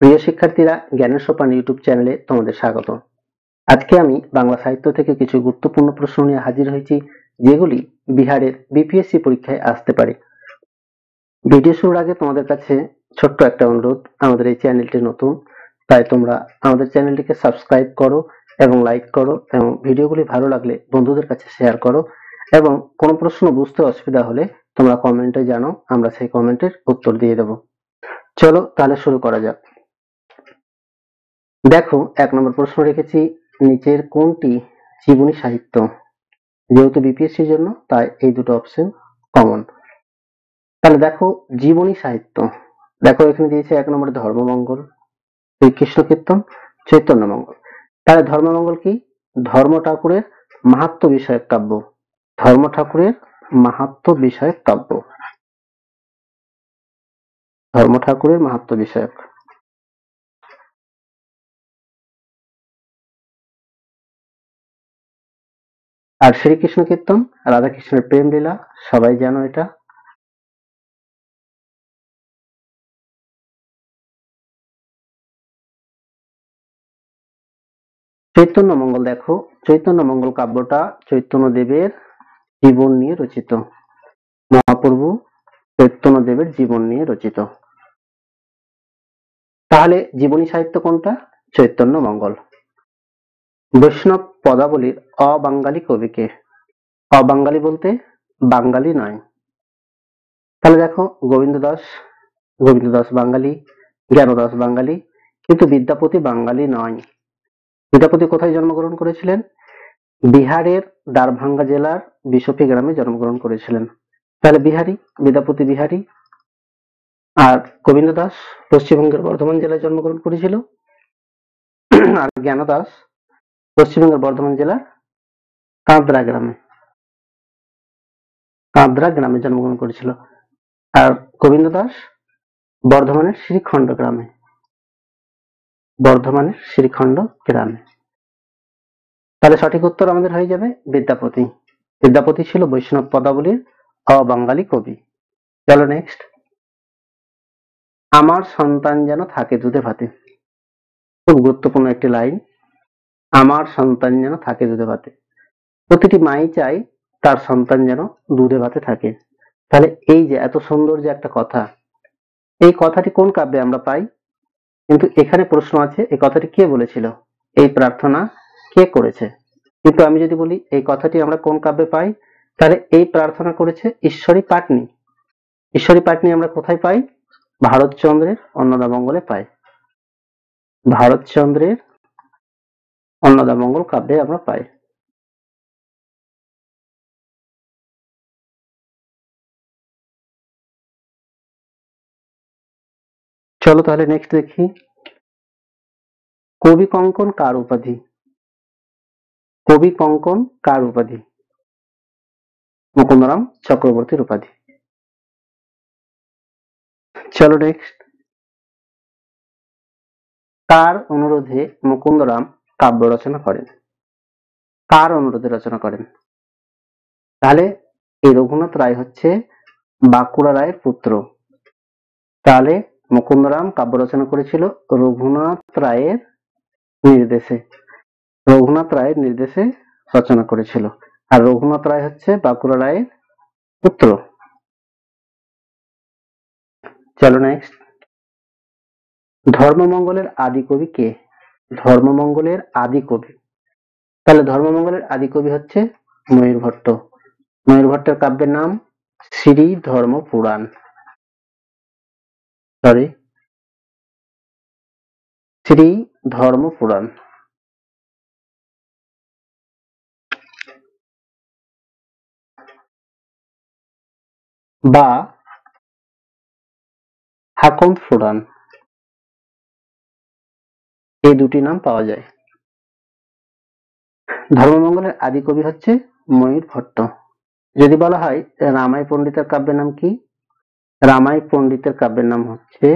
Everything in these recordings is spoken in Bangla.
প্রিয় শিক্ষার্থীরা, জ্ঞানের সোপান ইউটিউব চ্যানেলে তোমাদের স্বাগত। আজকে আমি বাংলা সাহিত্য থেকে কিছু গুরুত্বপূর্ণ প্রশ্ন নিয়ে হাজির হয়েছি, যেগুলি বিহারের বিপিএসসি পরীক্ষায় আসতে পারে। ভিডিও শুরুর আগে তোমাদের কাছে ছোট্ট একটা অনুরোধ, আমাদের এই চ্যানেলটি নতুন, তাই তোমরা আমাদের চ্যানেলটিকে সাবস্ক্রাইব করো এবং লাইক করো, এবং ভিডিওগুলি ভালো লাগলে বন্ধুদের কাছে শেয়ার করো, এবং কোনো প্রশ্ন বুঝতে অসুবিধা হলে তোমরা কমেন্টে জানাও, আমরা সেই কমেন্টের উত্তর দিয়ে দেবো। চলো তাহলে শুরু করা যাক। দেখো, 1 নম্বর প্রশ্ন রেখেছি, নিচের কোনটি জীবনী সাহিত্য? যেহেতু বিপিএসসির জন্য তাই এই দুটো অপশন কমন। তাহলে দেখো, জীবনী সাহিত্য, দেখো এখানে দিয়েছে 1 নম্বরে ধর্মমঙ্গল, শ্রীকৃষ্ণ কীর্তন, চৈতন্য মঙ্গল। তাহলে ধর্মমঙ্গল কি? ধর্ম ঠাকুরের মাহাত্ম্য বিষয়ক কাব্য, ধর্ম ঠাকুরের মাহাত্ম্য বিষয়ক কাব্য, ধর্ম ঠাকুরের মাহাত্ম্য বিষয়ক। আর শ্রীকৃষ্ণ কীর্তন রাধাকৃষ্ণের প্রেম লীলা, সবাই জানো এটা। চৈতন্য মঙ্গল, দেখো চৈতন্য মঙ্গল কাব্যটা চৈতন্যদেবের জীবন নিয়ে রচিত, মহাপ্রভু চৈতন্যদেবের জীবন নিয়ে রচিত। তাহলে জীবনী সাহিত্য কোনটা? চৈতন্য মঙ্গল। বৈষ্ণব পদাবলীর অবাঙ্গালী কবিকে? অবাঙ্গালী বলতে বাঙালি নয়। তাহলে দেখো, গোবিন্দ দাস বাঙালি, জ্ঞানদাস বাঙালি, কিন্তু বিদ্যাপতি বাঙালি নয়। বিদ্যাপতি কোথায় জন্মগ্রহণ করেছিলেন? বিহারের দারভাঙ্গা জেলার বিশপি গ্রামে জন্মগ্রহণ করেছিলেন। তাহলে বিহারি, বিদ্যাপতি বিহারি। আর গোবিন্দ দাস পশ্চিমবঙ্গের বর্ধমান জেলায় জন্মগ্রহণ করেছিল, আর জ্ঞানদাস পশ্চিমবঙ্গের বর্ধমান জেলার কাঁদরা গ্রামে জন্মগ্রহণ করেছিল। আর গোবিন্দ দাস বর্ধমানের শ্রীখণ্ড গ্রামে। তাহলে সঠিক উত্তর আমাদের হয়ে যাবে বিদ্যাপতি। বিদ্যাপতি ছিল বৈষ্ণব পদাবলীর অবাঙালি কবি। চলো নেক্সট। আমার সন্তান যেন থাকে দুধে ভাতে, খুব গুরুত্বপূর্ণ একটি লাইন। আমার সন্তান যেন থাকে দুধে ভাতে। প্রতিটি মাই চাই তার সন্তান যেন দুধে ভাতে থাকে। তাহলে এই যে এত সুন্দর যে একটা কথা, এই কথাটি কোন কাব্যে আমরা পাই? কিন্তু এখানে প্রশ্ন আছে, এই কথাটি কে বলেছিল, এই প্রার্থনা কে করেছে? কিন্তু আমি যদি বলি এই কথাটি আমরা কোন কাব্যে পাই, তাহলে এই প্রার্থনা করেছে ঈশ্বরী পাটনি। ঈশ্বরী পাটনি আমরা কোথায় পাই? ভারতচন্দ্রের অন্নদামঙ্গলে পাই। ভারতচন্দ্রের অন্নদামঙ্গল কাব্যে আমরা পাই। চলো তাহলে নেক্সট দেখি, কবি কঙ্কন কার উপাধি? কবি কঙ্কন কার উপাধি? মুকুন্দরাম চক্রবর্তীর উপাধি। চলো নেক্সট, কার অনুরোধে মুকুন্দরাম কাব্য রচনা করেন? কার অনুরোধে রচনা করেন? তাহলে এই রঘুনাথ রায় হচ্ছে বাঁকুড়া রায়ের পুত্র। তাহলে মুকুন্দরাম কাব্য রচনা করেছিল রঘুনাথ রায়ের নির্দেশে। রঘুনাথ রায়ের নির্দেশে রচনা করেছিল, আর রঘুনাথ রায় হচ্ছে বাঁকুড়া রায়ের পুত্র। চলো নেক্সট, ধর্মমঙ্গলের আদি কবি কে? ধর্মমঙ্গলের আদি কবি, তাহলে ধর্মমঙ্গলের আদি কবি হচ্ছে ময়ূর ভট্ট। ময়ূর ভট্টের কাব্যের নাম শ্রী ধর্ম পুরাণ, শ্রী ধর্ম পুরাণ। বা হাকম পুরাণ, এই দুটি নাম পাওয়া যায়। ধর্মমঙ্গলের আদি কবি হচ্ছে ময়ূর ভট্ট। যদি বলা হয় রামাই পণ্ডিতের কাব্যের নাম কি? রামাই পণ্ডিতের কাব্যের নাম হচ্ছে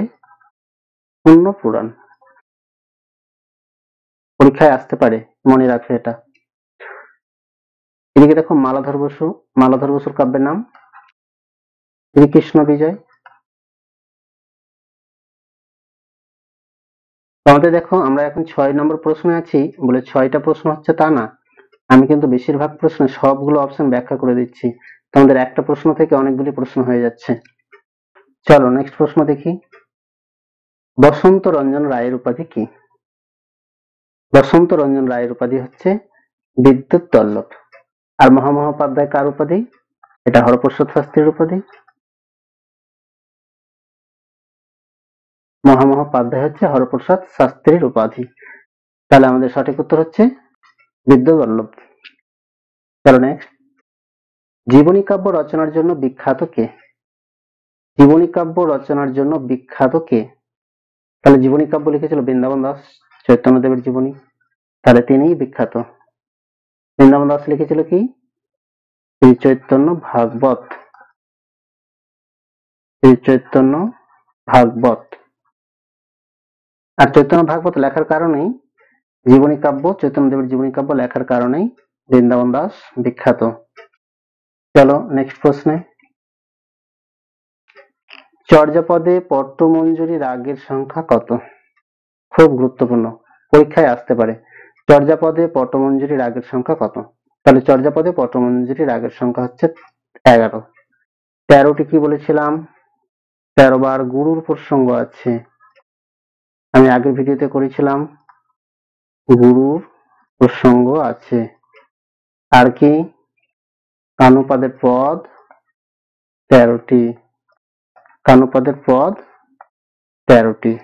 পুণ্য পুরাণ। পরীক্ষায় আসতে পারে, মনে রাখবে এটা। এদিকে দেখো, মালাধর বসুর কাব্যের নাম শ্রীকৃষ্ণ বিজয়। আমাদের দেখো আমরা এখন 6 নম্বর প্রশ্নে আছি বলে 6টা প্রশ্ন হচ্ছে তা না, আমি কিন্তু বেশিরভাগ প্রশ্নে সবগুলো অপশন ব্যাখ্যা করে দিচ্ছি, তোমাদের একটা প্রশ্ন থেকে অনেকগুলি প্রশ্ন হয়ে যাচ্ছে। চলো নেক্সট প্রশ্ন দেখি। বসন্ত রঞ্জন রায়ের উপাধি কি? বসন্ত রঞ্জন রায়ের উপাধি হচ্ছে বিদ্যুৎ তল্লভ। আর মহামহোপাধ্যায় কার উপাধি? এটা হরপ্রসাদ শাস্ত্রীর উপাধি। মহামহোপাধ্যায় হচ্ছে হরপ্রসাদ শাস্ত্রীর উপাধি। তাহলে আমাদের সঠিক উত্তর হচ্ছে বিদ্যুৎ বল্লভ। চলো নেক্সট। জীবনী কাব্য রচনার জন্য বিখ্যাত কে? জীবনী কাব্য রচনার জন্য বিখ্যাত কে? তাহলে জীবনী কাব্য লিখেছিল বৃন্দাবন দাস, চৈতন্যদেবের জীবনী, তাহলে তিনিই বিখ্যাত। বৃন্দাবন দাস লিখেছিল কি? শ্রী চৈতন্য ভাগবত। শ্রী চৈতন্য ভাগবত। আর চৈতন্য ভাগবত লেখার কারণেই জীবনী কাব্য, চৈতন্যদেবের জীবনী কাব্য লেখার কারণেই বৃন্দাবন দাস বিখ্যাত। চলো নেক্সট প্রশ্নে। চর্যাপদে পট্টমঞ্জুরি রাগের সংখ্যা কত? খুব গুরুত্বপূর্ণ, পরীক্ষায় আসতে পারে। চর্যাপদে পট্টমঞ্জুরি রাগের সংখ্যা কত? তাহলে চর্যাপদে পট্টমঞ্জুরি রাগের সংখ্যা হচ্ছে 11। 13টি কি বলেছিলাম? 13 বার গুরুর প্রসঙ্গ আছে, আমি আগের ভিডিওতে করেছিলাম। গুরুর প্রসঙ্গ আছে। আর কি? কানুপাদের পদ 13টি। কানুপাদের পদ 13টি।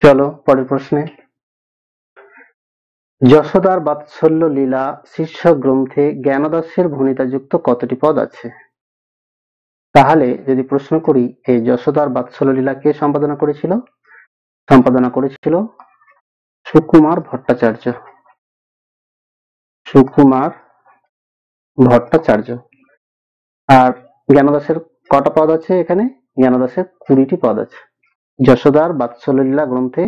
চলো পরের প্রশ্নে। যশোদার বাৎসল্য লীলা শীর্ষক গ্রন্থে জ্ঞানদাসের ভণিতাযুক্ত কতটি পদ আছে? তাহলে যদি প্রশ্ন করি, এই যশোদার বাৎসল্য লীলা কে সম্পাদনা করেছিল? সম্পাদনা করেছিল সুকুমার ভট্টাচার্য। সুকুমার ভট্টাচার্য। আর জ্ঞানদাসের কটা পদ আছে এখানে? জ্ঞানদাসের 20টি পদ আছে। যশোদার বাৎসল্য লীলা গ্রন্থে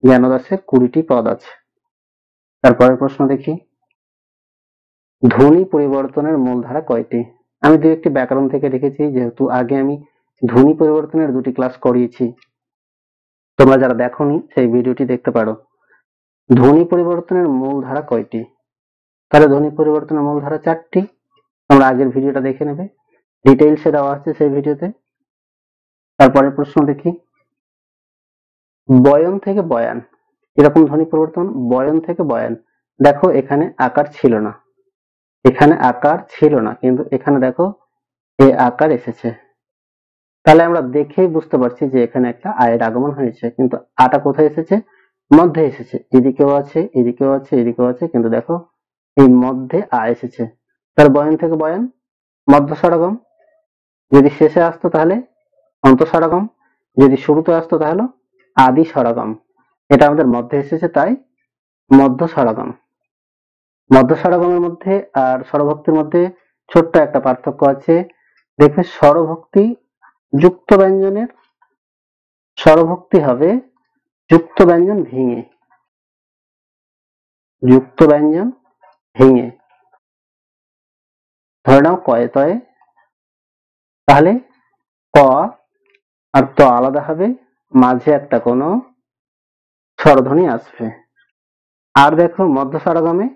জ্ঞানদাসের 20টি পদ আছে। তারপরের প্রশ্ন দেখি। ধ্বনি পরিবর্তনের মূলধারা কয়টি? আমি দু একটি ব্যাকরণ থেকে লিখেছি, যেহেতু আগে আমি ধ্বনি পরিবর্তনের 2টি ক্লাস করিয়েছি, তোমরা যারা দেখোনি সেই ভিডিওটি দেখতে পারো। ধ্বনি পরিবর্তনের মূলধারা কয়টি? তাহলে ধ্বনি পরিবর্তনের মূলধারা 4টি। তোমরা আগের ভিডিওটা দেখে নেবে, ডিটেইলসে দেওয়া আছে সেই ভিডিওতে। তারপরে প্রশ্ন দেখি। বয়ন থেকে বয়ান এরকম ধ্বনি পরিবর্তন। বয়ন থেকে বয়ান, দেখো এখানে আকার ছিল না, এখানে আকার ছিল না, কিন্তু এখানে দেখো এ আকার এসেছে। তাহলে আমরা দেখেই বুঝতে পারছি যে এখানে একটা আয়ের আগমন হয়েছে, কিন্তু আটা কোথায় এসেছে? মধ্যে এসেছে। এদিকেও আছে, এদিকেও আছে, এদিকেও আছে, কিন্তু দেখো এই মধ্যে আ এসেছে। তার বয়ন থেকে বয়ান মধ্য স্বরগম। যদি শেষে আসতো তাহলে অন্ত স্বরগম, যদি শুরুতে আসতো তাহলে আদি স্বরগম। এটা আমাদের মধ্যে এসেছে, তাই মধ্য স্বরগম। মধ্য স্বরগমের মধ্যে আর স্বরভক্তির মধ্যে ছোট্ট একটা পার্থক্য আছে। দেখবে স্বরভক্তি যুক্ত ব্যঞ্জনের, স্বরভক্তি হবে যুক্ত ব্যঞ্জন ভেঙে। যুক্ত ব্যঞ্জন ভেঙে। ধরে নাও কয়ে তয়ে, তাহলে ক আর ত আলাদা হবে, মাঝে একটা কোনো স্বরধ্বনি আসবে। আর দেখো মধ্য স্বরগমে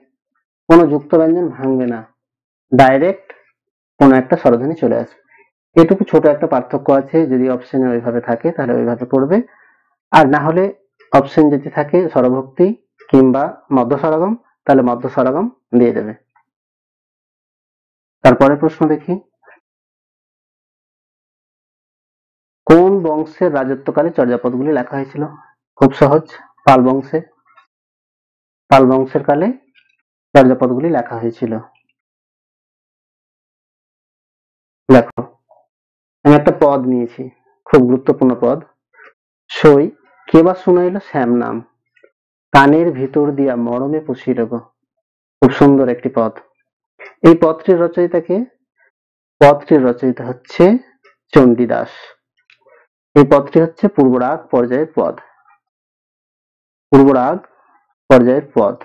কোনো যুক্ত ব্যঞ্জন ভাঙবে না, ডাইরেক্ট কোনো একটা স্বরধ্বনি চলে আসবে। এটুকু ছোট একটা পার্থক্য আছে। যদি অপশনে ওইভাবে থাকে তাহলে ওইভাবে পড়বে, আর না হলে অপশন যদি থাকে স্বরভক্তি কিংবা মধ্য স্বরগম, তাহলে মধ্য স্বরগম দিয়ে দেবে। তারপরে প্রশ্ন দেখি। কোন বংশের রাজত্বকালে চর্যাপদগুলি লেখা হয়েছিল? খুব সহজ, পাল বংশে। পাল বংশের কালে চর্যাপদগুলি লেখা হয়েছিল। দেখো আমি একটা পদ নিয়েছি, খুব গুরুত্বপূর্ণ পদ। সই কে বা শুনাইল শ্যাম নাম, কানের ভিতর দিয়া মরমে পুষিল গো। খুব সুন্দর একটি পদ। এই পদটির রচয়িতা কে? পদটির রচয়িতা হচ্ছে চণ্ডীদাস। এই পদটি হচ্ছে পূর্বরাগ পর্যায়ের পদ। পূর্বরাগ পর্যায়ের পদ।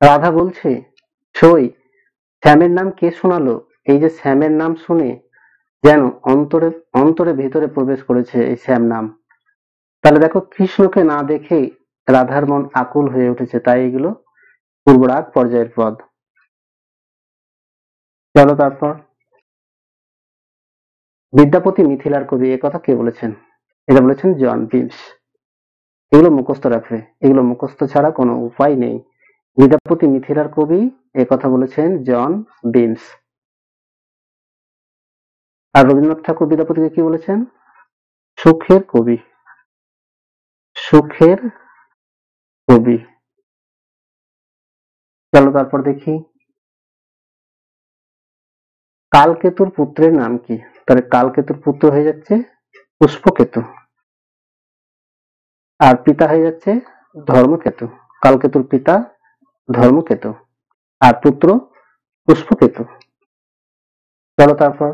রাধা বলছে, সই শ্যামের নাম কে শোনালো? এই যে শ্যামের নাম শুনে যেন অন্তরে অন্তরে ভেতরে প্রবেশ করেছে এই শ্যাম নাম। তাহলে দেখো, কৃষ্ণকে না দেখেই রাধার মন আকুল হয়ে উঠেছে, তাই এগুলো পূর্বরাগ পর্যায়ের পদ। চলো তারপর, বিদ্যাপতি মিথিলার কবি, এ কথা কে বলেছেন? এটা বলেছেন জন বিমস। এগুলো মুখস্থ রাখবে, এগুলো মুখস্থ ছাড়া কোনো উপায় নেই। বিদ্যাপতি মিথিলার কবি, এ কথা বলেছেন জন বিমস। আর রবীন্দ্রনাথ ঠাকুর বিদ্যাপতিকে কি বলেছেন? সুখের কবি, সুখের কবি। চলো তারপর দেখি, কালকেতুর পুত্রের নাম কি? তাহলে কালকেতুর পুত্র হয়ে যাচ্ছে পুষ্পকেতু, আর পিতা হয়ে যাচ্ছে ধর্মকেতু। কালকেতুর পিতা ধর্মকেতু আর পুত্র পুষ্পকেতু। চলো তারপর,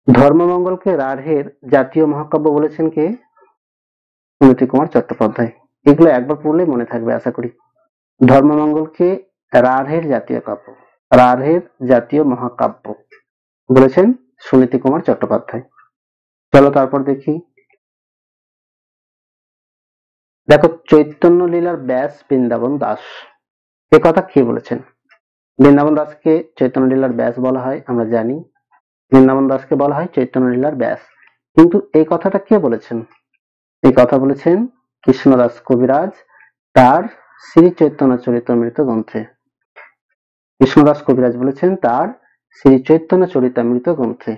ধর্মমঙ্গলকে রাঢ়ের জাতীয় মহাকাব্য বলেছেন কে? সুনীতি কুমার চট্টোপাধ্যায়। এগুলো একবার পড়লেই মনে থাকবে আশা করি। ধর্মমঙ্গলকে রাঢ়ের জাতীয় কাব্য, রাঢ়ের জাতীয় মহাকাব্য বলেছেন সুনীতি কুমার চট্টোপাধ্যায়। চলো তারপর দেখি, দেখো, চৈতন্য লীলার ব্যাস বৃন্দাবন দাস, এ কথা কে বলেছেন? বৃন্দাবন দাসকে চৈতন্য লীলার ব্যাস বলা হয়, আমরা জানি। বৃন্দাবন দাসকে বলা হয় চৈতন্য লীলার ব্যাস, কিন্তু এই কথাটা কে বলেছেন? এই কথা বলেছেন কৃষ্ণদাস কবিরাজ তার শ্রী চৈতন্য চরিতামৃত গ্রন্থে। কৃষ্ণদাস কবিরাজ বলেছেন তার শ্রী চৈতন্য চরিতামৃত গ্রন্থে।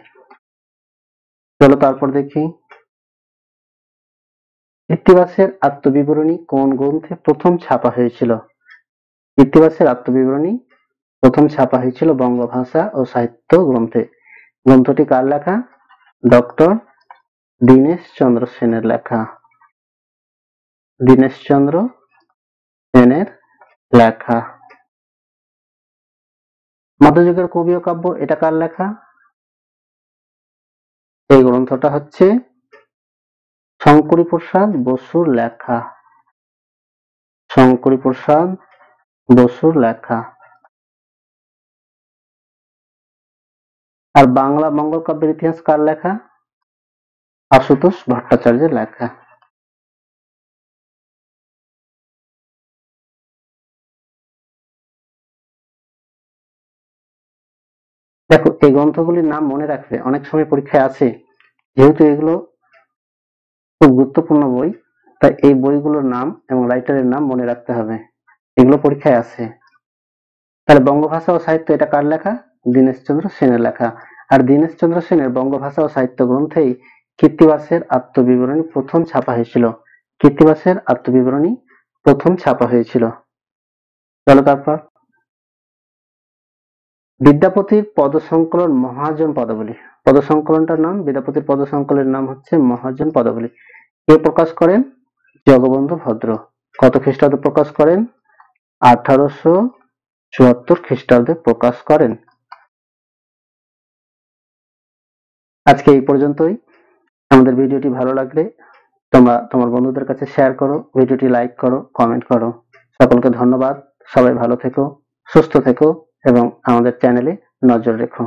চলো তারপর দেখি, কৃত্তিবাসের আত্মবিবরণী কোন গ্রন্থে প্রথম ছাপা হয়েছিল? কৃত্তিবাসের আত্মবিবরণী প্রথম ছাপা হয়েছিল বঙ্গভাষা ও সাহিত্য গ্রন্থে। গ্রন্থটি কার লেখা? ডক্টর দীনেশ চন্দ্র সেনের লেখা। দীনেশ চন্দ্র সেনের লেখা। মধ্যযুগের কবি ও কাব্য, এটা কার লেখা? এই গ্রন্থটা হচ্ছে শঙ্করী প্রসাদ বসুর লেখা। শঙ্করী প্রসাদ বসুর লেখা। আর বাংলা মঙ্গল কাব্যের ইতিহাস কার লেখা? আশুতোষ ভট্টাচার্যের লেখা। দেখো, এই গ্রন্থগুলির নাম মনে রাখবে, অনেক সময় পরীক্ষায় আসে। যেহেতু এগুলো খুব গুরুত্বপূর্ণ বই, তাই এই বইগুলোর নাম এবং রাইটারের নাম মনে রাখতে হবে, এগুলো পরীক্ষায় আসে। তাহলে বঙ্গভাষা ও সাহিত্য, এটা কার লেখা? দীনেশচন্দ্র সেনের লেখা। আর দীনেশচন্দ্র সেনের বঙ্গভাষা ও সাহিত্য গ্রন্থেই কৃত্তিবাসের আত্মবিবরণী প্রথম ছাপা হয়েছিল। কৃত্তিবাসের আত্মবিবরণী প্রথম ছাপা হয়েছিল। চলো তারপর, বিদ্যাপতির পদসংকলন মহাজন পদাবলী, পদসংকলনটার নাম, বিদ্যাপতির পদসংকলনের নাম হচ্ছে মহাজন পদাবলী। কে প্রকাশ করেন? জগবন্ধু ভদ্র। কত খ্রিস্টাব্দে প্রকাশ করেন? 1874 খ্রিস্টাব্দে প্রকাশ করেন। আজকে এই পর্যন্তই। আমাদের ভিডিওটি ভালো লাগলে তোমরা তোমার বন্ধুদের কাছে শেয়ার করো, ভিডিওটি লাইক করো, কমেন্ট করো। সকলকে ধন্যবাদ। সবাই ভালো থেকো, সুস্থ থেকো এবং আমাদের চ্যানেলে নজর রেখো।